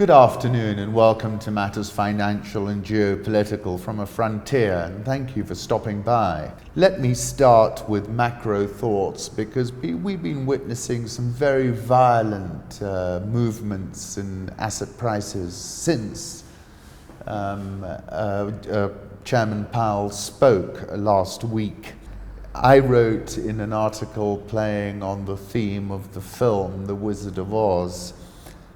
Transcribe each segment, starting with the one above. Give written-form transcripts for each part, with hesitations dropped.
Good afternoon and welcome to Matters Financial and Geopolitical from a Frontier, and thank you for stopping by. Let me start with macro thoughts because we've been witnessing some very violent movements in asset prices since Chairman Powell spoke last week. I wrote in an article playing on the theme of the film The Wizard of Oz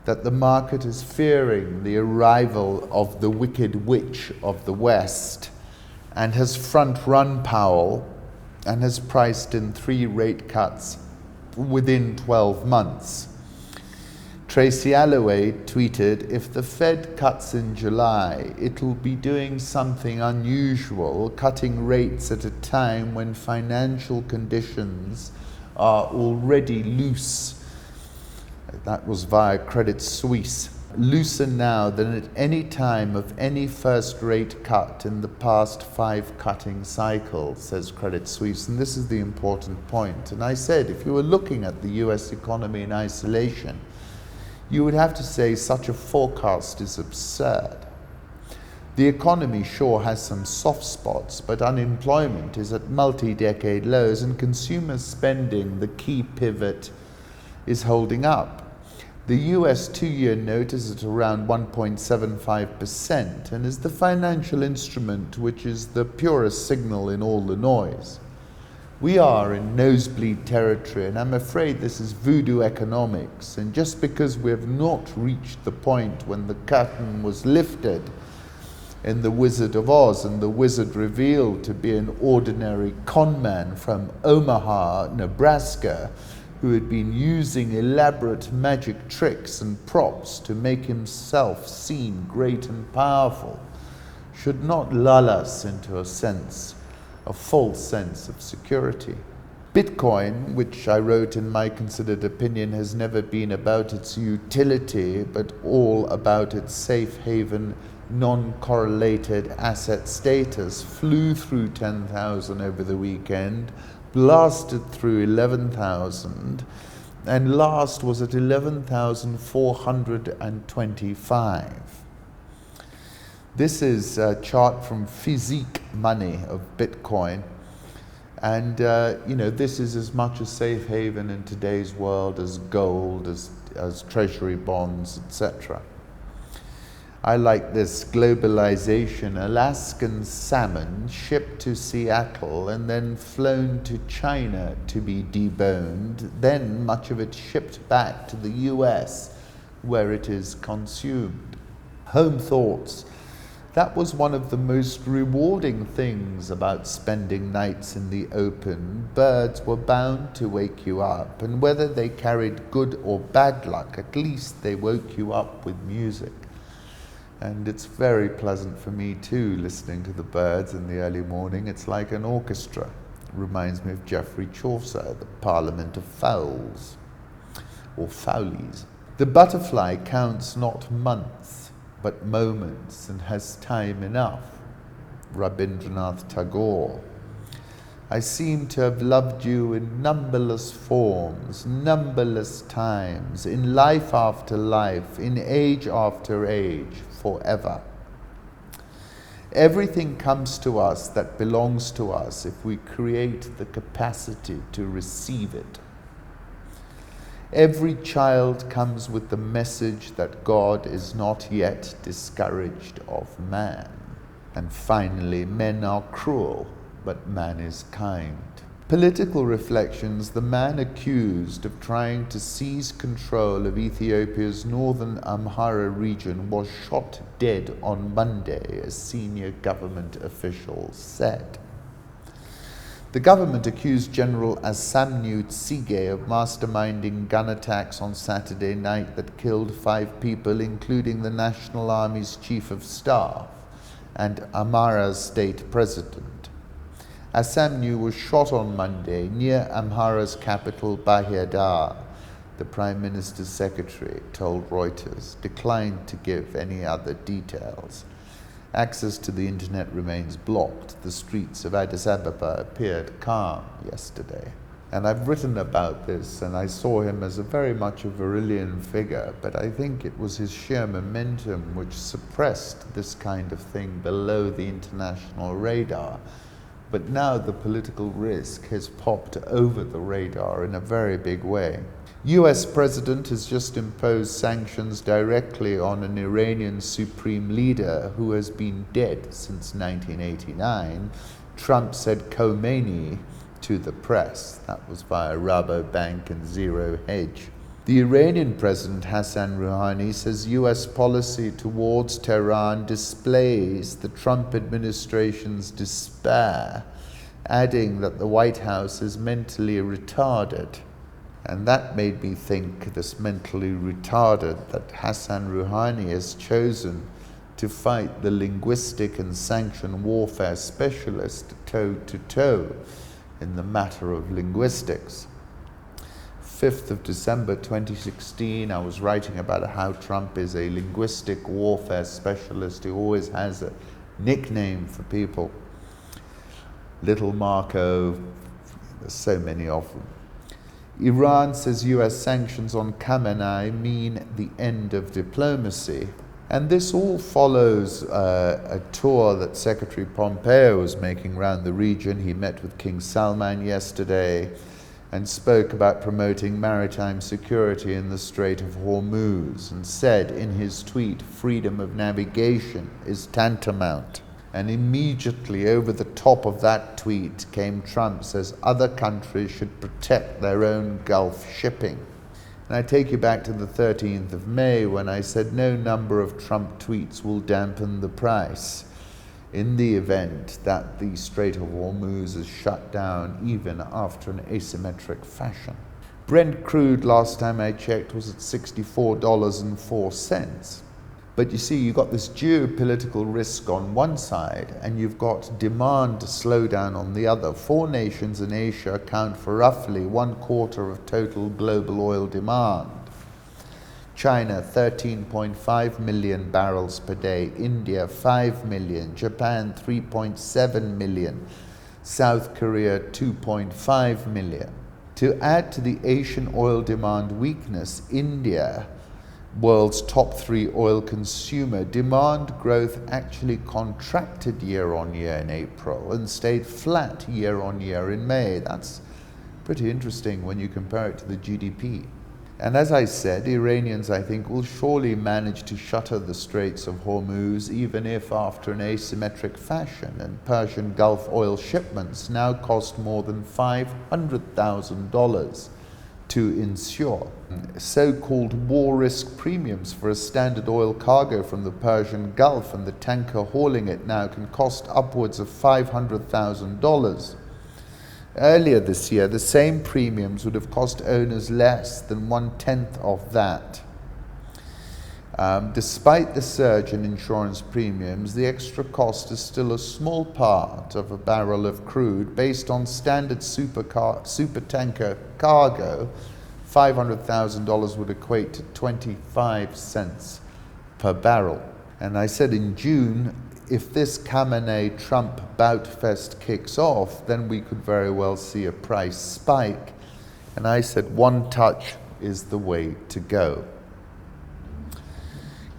that the market is fearing the arrival of the Wicked Witch of the West and has front-run Powell and has priced in 3 rate cuts within 12 months. Tracy Alloway tweeted, "If the Fed cuts in July, it'll be doing something unusual, cutting rates at a time when financial conditions are already loose." That was via Credit Suisse. "Looser now than at any time of any first rate cut in the past 5 cutting cycles," says Credit Suisse. And this is the important point. And I said, if you were looking at the US economy in isolation, you would have to say such a forecast is absurd. The economy sure has some soft spots, but unemployment is at multi-decade lows and consumer spending, the key pivot, is holding up. The US 2-year note is at around 1.75% and is the financial instrument which is the purest signal in all the noise. We are in nosebleed territory, and I'm afraid this is voodoo economics, and just because we have not reached the point when the curtain was lifted in The Wizard of Oz and the wizard revealed to be an ordinary conman from Omaha, Nebraska, who had been using elaborate magic tricks and props to make himself seem great and powerful, should not lull us into a false sense of security. Bitcoin, which I wrote in my considered opinion, has never been about its utility, but all about its safe haven, non-correlated asset status, flew through 10,000 over the weekend, blasted through 11,000, and last was at 11,425. This is a chart from Physique Money of Bitcoin, and this is as much a safe haven in today's world as gold, as treasury bonds, etc. I like this globalization. Alaskan salmon shipped to Seattle and then flown to China to be deboned, then much of it shipped back to the US where it is consumed. Home thoughts. That was one of the most rewarding things about spending nights in the open. Birds were bound to wake you up, and whether they carried good or bad luck, at least they woke you up with music. And it's very pleasant for me too, listening to the birds in the early morning. It's like an orchestra. It reminds me of Geoffrey Chaucer, the Parliament of Fowls, or Fowlies. The butterfly counts not months, but moments, and has time enough. Rabindranath Tagore. I seem to have loved you in numberless forms, numberless times, in life after life, in age after age, forever. Everything comes to us that belongs to us if we create the capacity to receive it. Every child comes with the message that God is not yet discouraged of man. And finally, men are cruel, but man is kind. Political reflections. The man accused of trying to seize control of Ethiopia's northern Amhara region was shot dead on Monday, a senior government official said. The government accused General Asamnew Tsige of masterminding gun attacks on Saturday night that killed 5 people, including the National Army's chief of staff and Amhara's state president. Asamnew was shot on Monday near Amhara's capital, Bahir Dar. The Prime Minister's secretary told Reuters, declined to give any other details. Access to the internet remains blocked. The streets of Addis Ababa appeared calm yesterday. And I've written about this, and I saw him as a very much a Virilian figure, but I think it was his sheer momentum which suppressed this kind of thing below the international radar. But now the political risk has popped over the radar in a very big way. US president has just imposed sanctions directly on an Iranian supreme leader who has been dead since 1989. Trump said Khomeini to the press. That was via Rabobank and Zero Hedge. The Iranian president Hassan Rouhani says US policy towards Tehran displays the Trump administration's despair, adding that the White House is mentally retarded. And that made me think, this mentally retarded, that Hassan Rouhani has chosen to fight the linguistic and sanction warfare specialist toe to toe in the matter of linguistics. 5th of December 2016, I was writing about how Trump is a linguistic warfare specialist who always has a nickname for people. Little Marco, there's so many of them. Iran says US sanctions on Khamenei mean the end of diplomacy. And this all follows a tour that Secretary Pompeo was making around the region. He met with King Salman yesterday and spoke about promoting maritime security in the Strait of Hormuz, and said in his tweet, freedom of navigation is tantamount. And immediately over the top of that tweet came Trump says other countries should protect their own Gulf shipping. And I take you back to the 13th of May when I said no number of Trump tweets will dampen the price in the event that the Strait of Hormuz is shut down, even after an asymmetric fashion. Brent crude, last time I checked, was at $64.04. But you see, you've got this geopolitical risk on one side, and you've got demand slowdown on the other. 4 nations in Asia account for roughly 1/4 of total global oil demand. China, 13.5 million barrels per day. India, 5 million. Japan, 3.7 million. South Korea, 2.5 million. To add to the Asian oil demand weakness, India, world's top 3 oil consumer, demand growth actually contracted year on year in April and stayed flat year on year in May. That's pretty interesting when you compare it to the GDP. And as I said, Iranians, I think, will surely manage to shutter the Straits of Hormuz, even if after an asymmetric fashion, and Persian Gulf oil shipments now cost more than $500,000 to insure. So-called war risk premiums for a standard oil cargo from the Persian Gulf, and the tanker hauling it now can cost upwards of $500,000. Earlier this year, the same premiums would have cost owners less than 1/10 of that. Despite the surge in insurance premiums, the extra cost is still a small part of a barrel of crude. Based on standard supertanker cargo, $500,000 would equate to 25 cents per barrel. And I said in June, if this Khamenei-Trump boutfest kicks off, then we could very well see a price spike. And I said one touch is the way to go.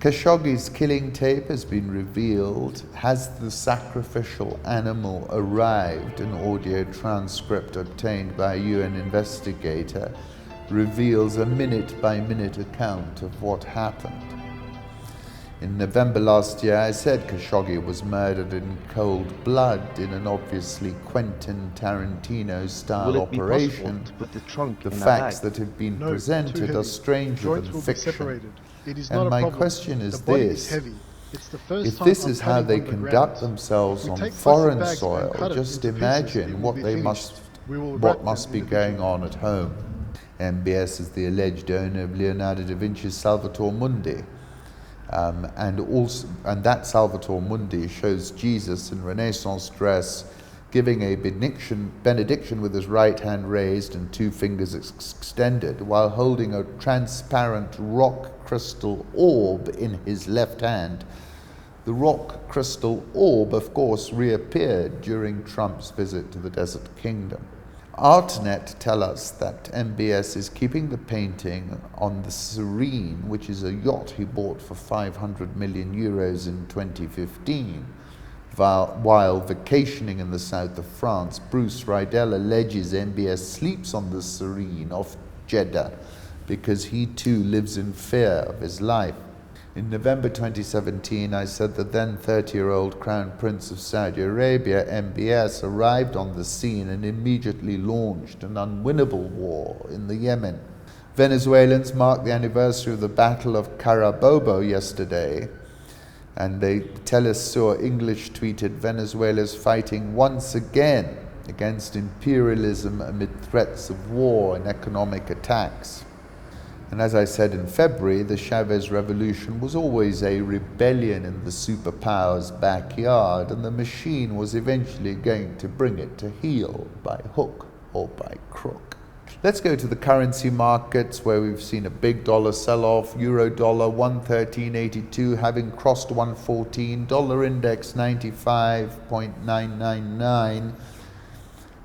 Khashoggi's killing tape has been revealed. Has the sacrificial animal arrived? An audio transcript obtained by a UN investigator reveals a minute-by-minute account of what happened. In November last year, I said Khashoggi was murdered in cold blood in an obviously Quentin Tarantino-style operation. The facts that have been presented are stranger than fiction. And my question is this: if this is how they conduct themselves on foreign soil, just imagine what must be going on at home. MBS is the alleged owner of Leonardo da Vinci's Salvator Mundi. And that Salvator Mundi shows Jesus in Renaissance dress giving a benediction with his right hand raised and 2 fingers extended, while holding a transparent rock crystal orb in his left hand. The rock crystal orb, of course, reappeared during Trump's visit to the Desert Kingdom. Artnet tell us that MBS is keeping the painting on the Serene, which is a yacht he bought for 500 million euros in 2015. While vacationing in the south of France, Bruce Rydell alleges MBS sleeps on the Serene off Jeddah because he too lives in fear of his life. In November 2017, I said the then 30-year-old Crown Prince of Saudi Arabia, MBS, arrived on the scene and immediately launched an unwinnable war in the Yemen. Venezuelans marked the anniversary of the Battle of Carabobo yesterday, and the Telesur English tweeted, Venezuela's fighting once again against imperialism amid threats of war and economic attacks. And as I said in February, the Chavez revolution was always a rebellion in the superpower's backyard, and the machine was eventually going to bring it to heel by hook or by crook. Let's go to the currency markets, where we've seen a big dollar sell-off. Euro dollar 113.82, having crossed 114. Dollar index 95.999.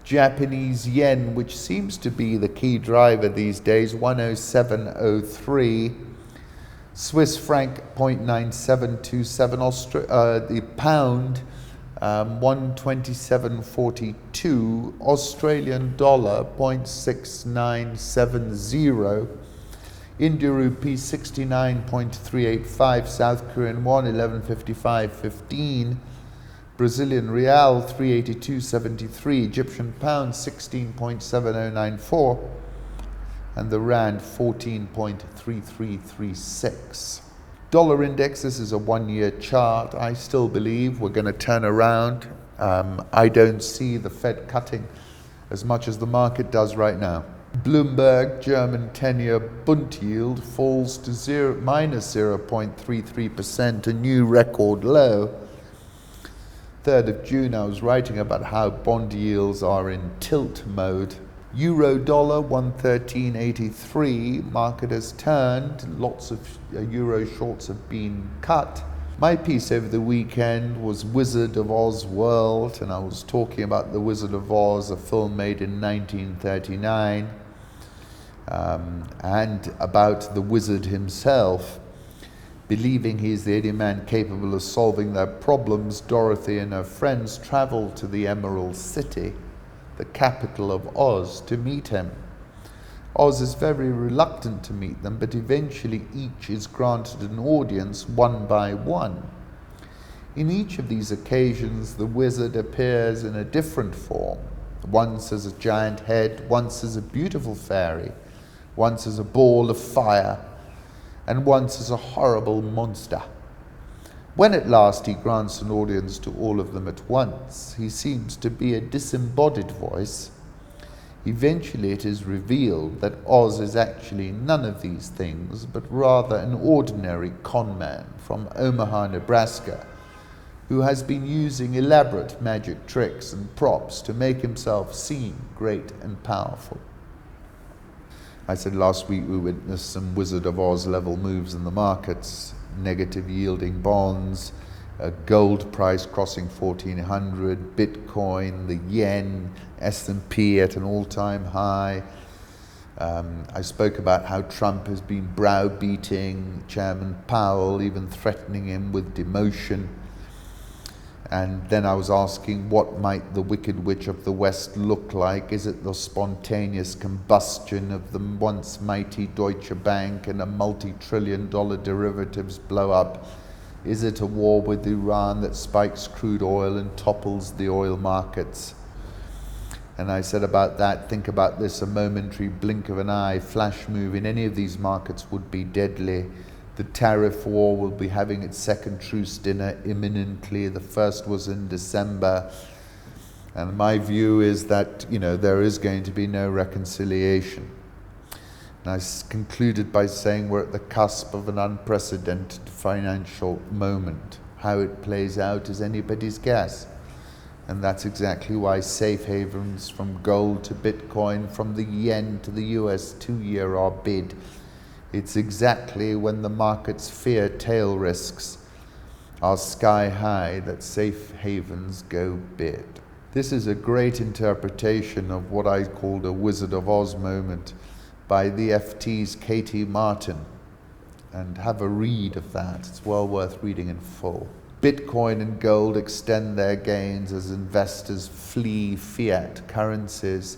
Japanese yen, which seems to be the key driver these days, 107.03. Swiss franc 0.9727. The pound 127.42. Australian dollar 0.6970. India rupee 69.385. South Korean won 11.5515. Brazilian real 382.73, Egyptian pound 16.7094, and the rand 14.3336. Dollar index, this is a one-year chart. I still believe we're going to turn around. I don't see the Fed cutting as much as the market does right now. Bloomberg German 10-year Bund yield falls to minus 0.33%, a new record low. 3rd of June, I was writing about how bond yields are in tilt mode. Euro dollar 113.83, market has turned, lots of euro shorts have been cut. My piece over the weekend was Wizard of Oz World, and I was talking about The Wizard of Oz, a film made in 1939, and about the wizard himself. Believing he is the only man capable of solving their problems, Dorothy and her friends travel to the Emerald City, the capital of Oz, to meet him. Oz is very reluctant to meet them, but eventually each is granted an audience one by one. In each of these occasions, the wizard appears in a different form, once as a giant head, once as a beautiful fairy, once as a ball of fire, and once as a horrible monster. When at last he grants an audience to all of them at once, he seems to be a disembodied voice. Eventually it is revealed that Oz is actually none of these things, but rather an ordinary con man from Omaha, Nebraska, who has been using elaborate magic tricks and props to make himself seem great and powerful. I said last week we witnessed some Wizard of Oz level moves in the markets, negative yielding bonds, a gold price crossing 1400, Bitcoin, the yen, S&P at an all-time high. I spoke about how Trump has been browbeating Chairman Powell, even threatening him with demotion. And then I was asking, what might the Wicked Witch of the West look like? Is it the spontaneous combustion of the once mighty Deutsche Bank and a multi-trillion-dollar derivatives blow-up? Is it a war with Iran that spikes crude oil and topples the oil markets? And I said about that, think about this, a momentary blink of an eye, flash move in any of these markets would be deadly. The tariff war will be having its second truce dinner imminently. The first was in December. And my view is that, there is going to be no reconciliation. And I concluded by saying we're at the cusp of an unprecedented financial moment. How it plays out is anybody's guess. And that's exactly why safe havens from gold to Bitcoin, from the yen to the US 2-year are bid. It's exactly when the market's fear tail risks are sky high that safe havens go bid. This is a great interpretation of what I called a Wizard of Oz moment by the FT's Katie Martin. And have a read of that. It's well worth reading in full. Bitcoin and gold extend their gains as investors flee fiat currencies.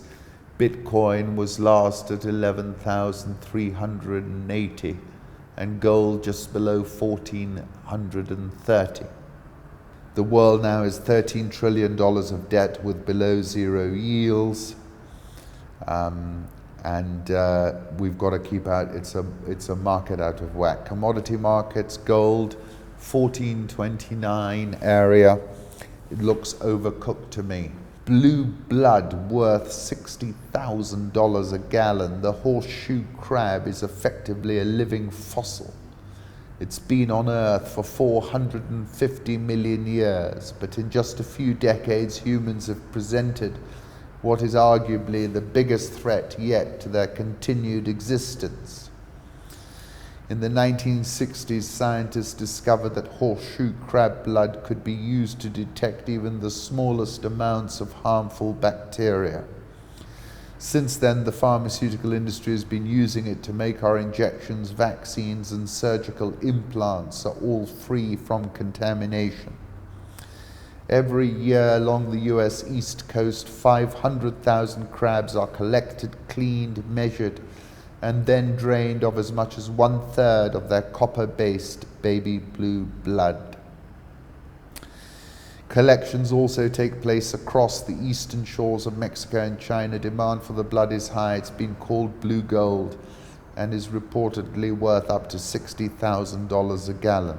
Bitcoin was last at 11,380 and gold just below 1,430. The world now has $13 trillion of debt with below zero yields. We've got to keep out, it's a market out of whack. Commodity markets, gold, 1429 area. It looks overcooked to me. Blue blood worth $60,000 a gallon. The horseshoe crab is effectively a living fossil. It's been on Earth for 450 million years, but in just a few decades humans have presented what is arguably the biggest threat yet to their continued existence. In the 1960s, scientists discovered that horseshoe crab blood could be used to detect even the smallest amounts of harmful bacteria. Since then, the pharmaceutical industry has been using it to make our injections, vaccines, and surgical implants are all free from contamination. Every year along the US East Coast, 500,000 crabs are collected, cleaned, measured, and then drained of as much as 1/3 of their copper-based baby blue blood. Collections also take place across the eastern shores of Mexico and China. Demand for the blood is high. It's been called blue gold and is reportedly worth up to $60,000 a gallon.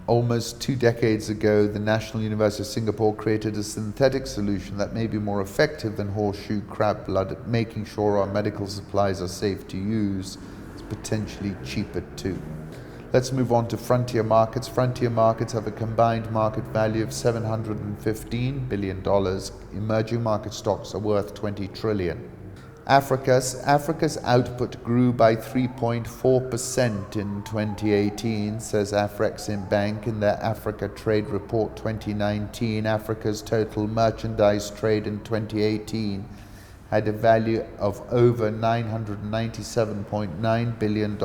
Almost 2 decades ago, the National University of Singapore created a synthetic solution that may be more effective than horseshoe crab blood at making sure our medical supplies are safe to use. It's potentially cheaper too. Let's move on to frontier markets. Frontier markets have a combined market value of $715 billion. Emerging market stocks are worth $20 trillion. Africa's output grew by 3.4% in 2018, says Afreximbank in their Africa Trade Report 2019. Africa's total merchandise trade in 2018 had a value of over $997.9 billion.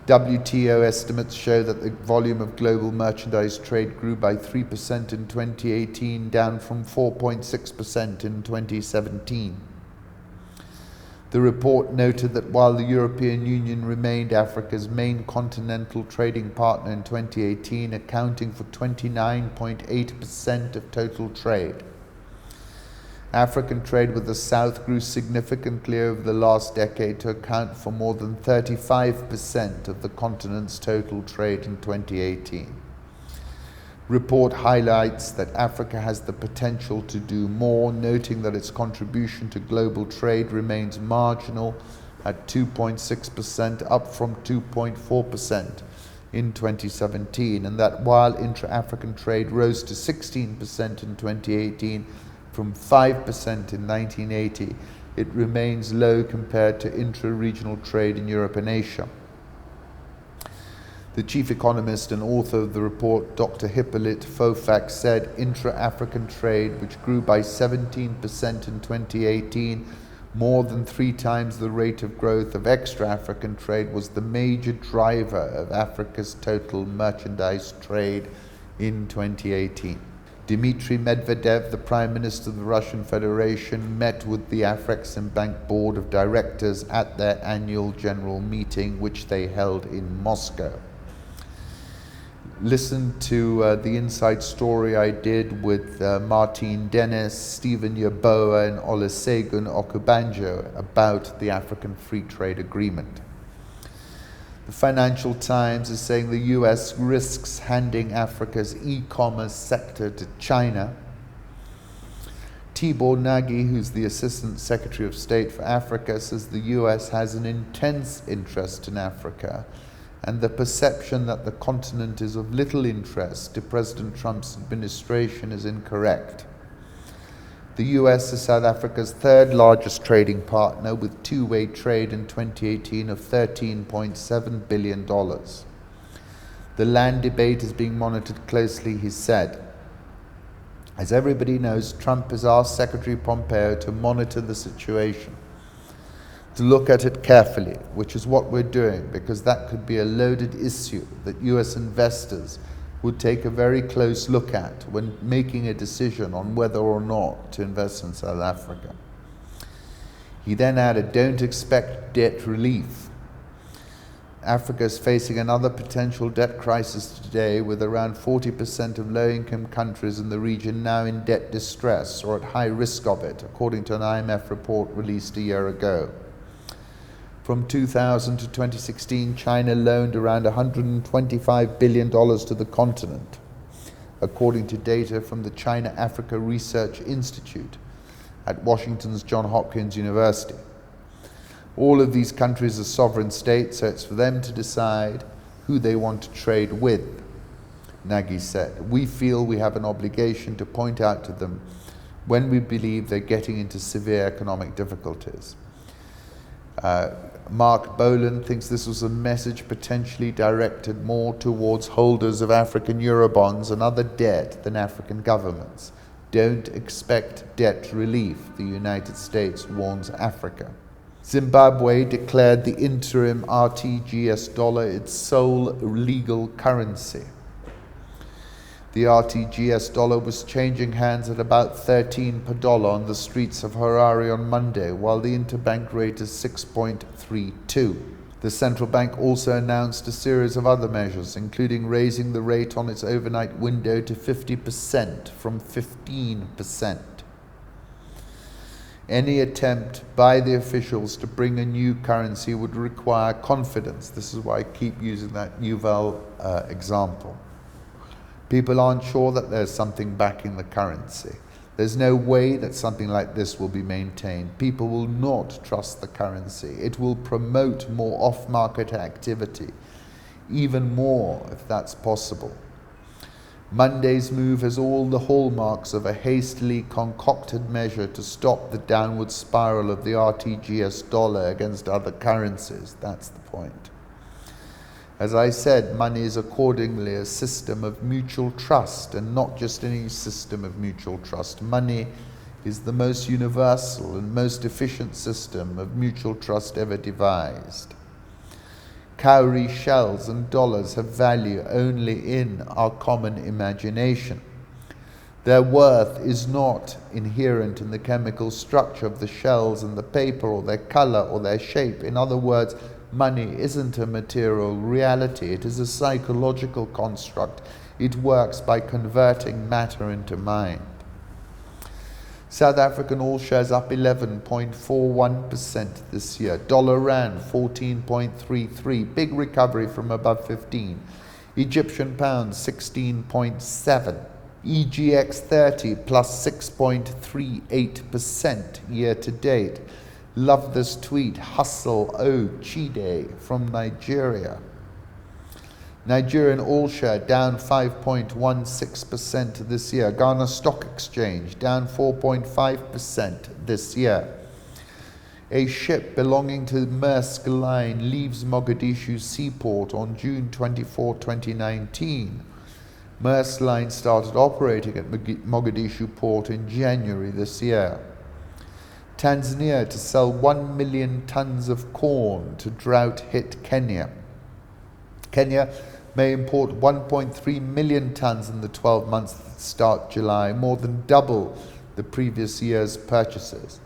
WTO estimates show that the volume of global merchandise trade grew by 3% in 2018, down from 4.6% in 2017. The report noted that while the European Union remained Africa's main continental trading partner in 2018, accounting for 29.8% of total trade, African trade with the South grew significantly over the last decade to account for more than 35% of the continent's total trade in 2018. Report highlights that Africa has the potential to do more, noting that its contribution to global trade remains marginal at 2.6%, up from 2.4% in 2017, and that while intra-African trade rose to 16% in 2018, from 5% in 1980, it remains low compared to intra-regional trade in Europe and Asia. The chief economist and author of the report, Dr. Hippolyte Fofax, said intra-African trade, which grew by 17% in 2018, more than 3 times the rate of growth of extra-African trade, was the major driver of Africa's total merchandise trade in 2018. Dmitry Medvedev, the Prime Minister of the Russian Federation, met with the Afreximbank Board of Directors at their annual general meeting, which they held in Moscow. Listen to the inside story I did with Martin Dennis, Stephen Yaboa, and Olusegun Okubanjo about the African Free Trade Agreement. The Financial Times is saying the US risks handing Africa's e-commerce sector to China. Tibor Nagy, who's the Assistant Secretary of State for Africa, says the US has an intense interest in Africa, and the perception that the continent is of little interest to President Trump's administration is incorrect. The US is South Africa's 3rd largest trading partner, with two-way trade in 2018 of $13.7 billion. The land debate is being monitored closely, he said. As everybody knows, Trump has asked Secretary Pompeo to monitor the situation, to look at it carefully, which is what we're doing, because that could be a loaded issue that US investors would take a very close look at when making a decision on whether or not to invest in South Africa. He then added, don't expect debt relief. Africa is facing another potential debt crisis today, with around 40% of low-income countries in the region now in debt distress or at high risk of it, according to an IMF report released a year ago. From 2000 to 2016, China loaned around $125 billion to the continent, according to data from the China-Africa Research Institute at Washington's Johns Hopkins University. All of these countries are sovereign states, so it's for them to decide who they want to trade with, Nagy said. We feel we have an obligation to point out to them when we believe they're getting into severe economic difficulties. Mark Boland thinks this was a message potentially directed more towards holders of African Eurobonds and other debt than African governments. Don't expect debt relief, the United States warns Africa. Zimbabwe declared the interim RTGS dollar its sole legal currency. The RTGS dollar was changing hands at about 13 per dollar on the streets of Harare on Monday, while the interbank rate is 6.32. The central bank also announced a series of other measures, including raising the rate on its overnight window to 50% from 15%. Any attempt by the officials to bring a new currency would require confidence. This is why I keep using that Nouvel example. People aren't sure that there's something backing the currency. There's no way that something like this will be maintained. People will not trust the currency. It will promote more off-market activity, even more if that's possible. Monday's move has all the hallmarks of a hastily concocted measure to stop the downward spiral of the RTGS dollar against other currencies. That's the point. As I said, money is accordingly a system of mutual trust, and not just any system of mutual trust. Money is the most universal and most efficient system of mutual trust ever devised. Cowrie shells and dollars have value only in our common imagination. Their worth is not inherent in the chemical structure of the shells and the paper, or their color, or their shape. In other words, money isn't a material reality. It is a psychological construct. It works by converting matter into mind. South African all shares up 11.41% this year. Dollar Rand 14.33, big recovery from above 15. Egyptian pound 16.7. EGX 30 plus 6.38% year to date. Love this tweet, Hustle O Chide from Nigeria. Nigerian all share down 5.16% this year. Ghana Stock Exchange down 4.5% this year. A ship belonging to the Maersk Line leaves Mogadishu seaport on June 24, 2019. Maersk Line started operating at Mogadishu port in January this year. Tanzania to sell 1 million tons of corn to drought-hit Kenya. Kenya may import 1.3 million tons in the 12 months that start July, more than double the previous year's purchases.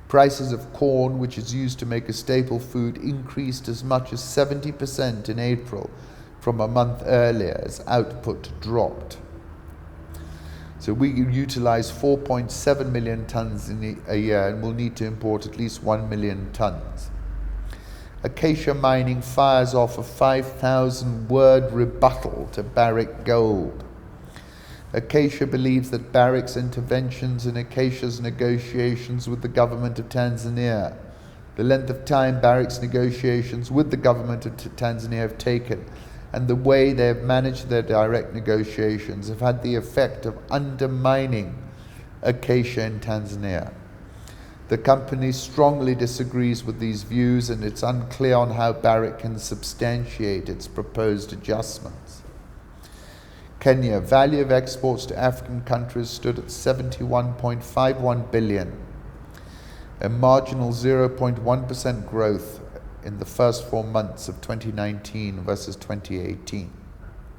Prices of corn, which is used to make a staple food, increased as much as 70% in April from a month earlier as output dropped. So we utilize 4.7 million tons in a year, and will need to import at least 1 million tons. Acacia Mining fires off a 5,000-word rebuttal to Barrick Gold. Acacia believes that Barrick's interventions in Acacia's negotiations with the government of Tanzania, the length of time Barrick's negotiations with the government of Tanzania have taken, and the way they have managed their direct negotiations have had the effect of undermining Acacia in Tanzania. The company strongly disagrees with these views, and it's unclear on how Barrick can substantiate its proposed adjustments. Kenya, value of exports to African countries stood at 71.51 billion, a marginal 0.1% growth in the first 4 months of 2019 versus 2018.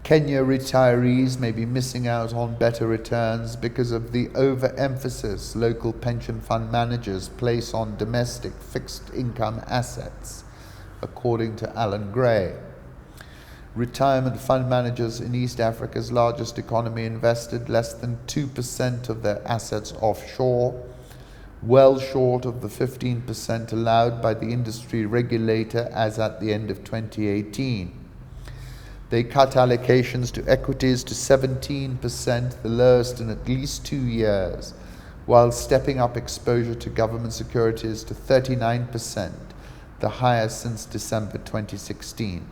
Kenya retirees may be missing out on better returns because of the overemphasis local pension fund managers place on domestic fixed income assets, according to Alan Gray. Retirement fund managers in East Africa's largest economy invested less than 2% of their assets offshore, well short of the 15% allowed by the industry regulator as at the end of 2018. They cut allocations to equities to 17%, the lowest in at least 2 years, while stepping up exposure to government securities to 39%, the highest since December 2016.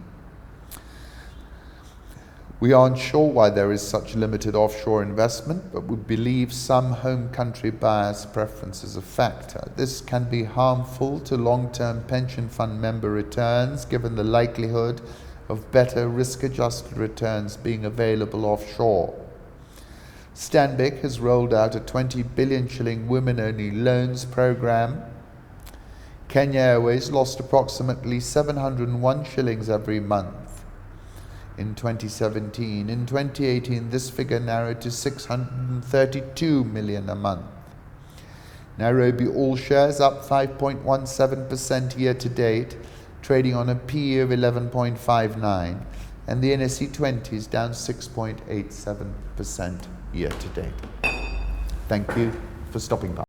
We aren't sure why there is such limited offshore investment, but we believe some home country bias preference is a factor. This can be harmful to long-term pension fund member returns, given the likelihood of better risk-adjusted returns being available offshore. Stanbic has rolled out a 20 billion shilling women-only loans program. Kenya Airways lost approximately 701 shillings every month in 2017. In 2018, this figure narrowed to 632 million a month. Nairobi All Shares up 5.17% year to date, trading on a PE of 11.59, and the NSE 20 is down 6.87% year to date. Thank you for stopping by.